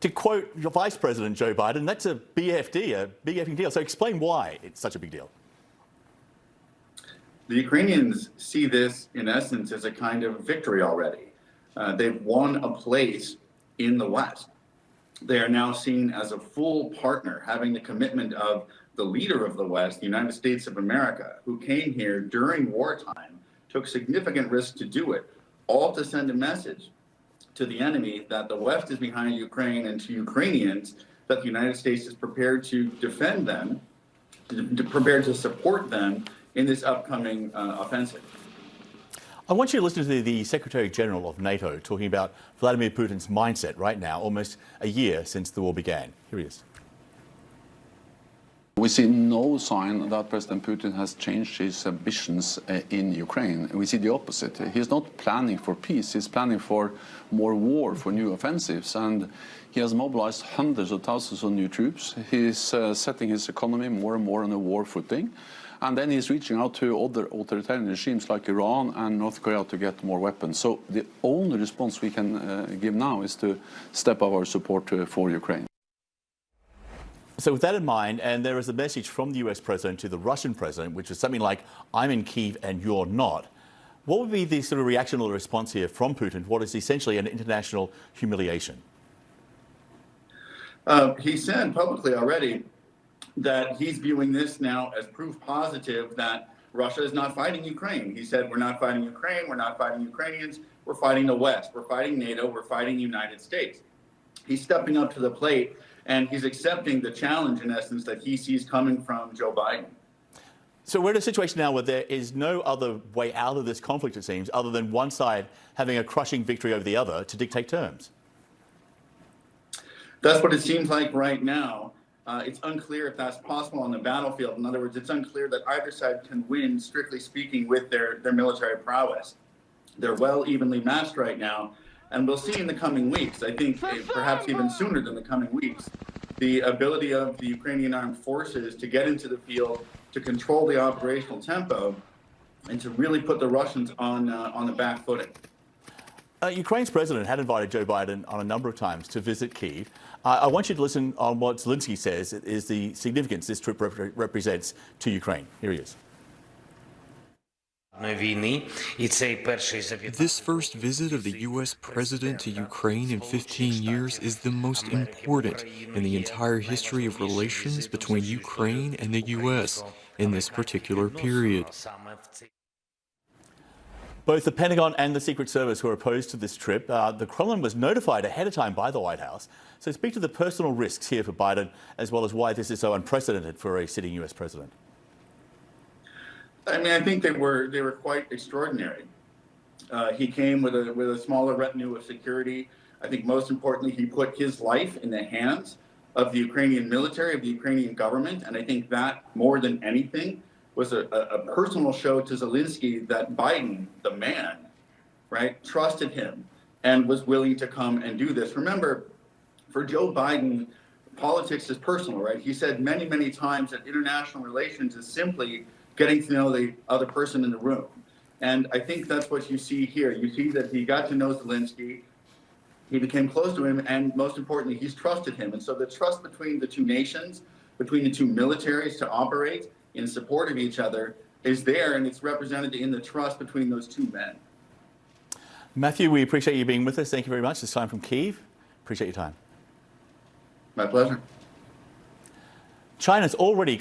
To quote Vice President Joe Biden, that's a BFD, a big effing deal. So explain why it's such a big deal. The Ukrainians see this, in essence, as a kind of victory already. They've won a place in the West. They are now seen as a full partner, having the commitment of the leader of the West, the United States of America, who came here during wartime, took significant risks to do it, all to send a message to the enemy that the West is behind Ukraine, and to Ukrainians that the United States is prepared to defend them, prepared to support them in this upcoming offensive. I want you to listen to the Secretary General of NATO talking about Vladimir Putin's mindset right now, almost a year since the war began. Here he is. We see no sign that President Putin has changed his ambitions in Ukraine. We see the opposite. He's not planning for peace, he's planning for more war, for new offensives. And he has mobilized hundreds of thousands of new troops. He's setting his economy more and more on a war footing. And then he's reaching out to other authoritarian regimes like Iran and North Korea to get more weapons. So the only response we can give now is to step up our support for Ukraine. So with that in mind, and there is a message from the US president to the Russian president, which is something like, I'm in Kyiv and you're not. What would be the sort of reaction or response here from Putin to what is essentially an international humiliation? He said publicly already that he's viewing this now as proof positive that Russia is not fighting Ukraine. He said, we're not fighting Ukraine, we're not fighting Ukrainians, we're fighting the West, we're fighting NATO, we're fighting the United States. He's stepping up to the plate, and he's accepting the challenge, in essence, that he sees coming from Joe Biden. So we're in a situation now where there is no other way out of this conflict, it seems, other than one side having a crushing victory over the other to dictate terms. That's what it seems like right now. It's unclear if that's possible on the battlefield. In other words, it's unclear that either side can win, strictly speaking, with their military prowess. They're well evenly matched right now. And we'll see in the coming weeks, I think perhaps even sooner than the coming weeks, the ability of the Ukrainian armed forces to get into the field, to control the operational tempo, and to really put the Russians on the back footing. Ukraine's president had invited Joe Biden on a number of times to visit Kyiv. I want you to listen on what Zelensky says is the significance this trip represents to Ukraine. Here he is. This first visit of the U.S. president to Ukraine in 15 years is the most important in the entire history of relations between Ukraine and the U.S. in this particular period. Both the Pentagon and the Secret Service were opposed to this trip. The Kremlin was notified ahead of time by the White House. So speak to the personal risks here for Biden, as well as why this is so unprecedented for a sitting U.S. president. I mean, I think they were quite extraordinary. He came with a smaller retinue of security. I think most importantly, he put his life in the hands of the Ukrainian military, of the Ukrainian government. And I think that, more than anything, was a personal show to Zelensky that Biden, the man, right, trusted him and was willing to come and do this. Remember, for Joe Biden, politics is personal, right? He said many, many times that international relations is simply getting to know the other person in the room. And I think that's what you see here. You see that he got to know Zelensky, he became close to him, and most importantly, he's trusted him. And so the trust between the two nations, between the two militaries to operate in support of each other is there, and it's represented in the trust between those two men. Matthew, we appreciate you being with us. Thank you very much. This time from Kyiv. Appreciate your time. My pleasure. China's already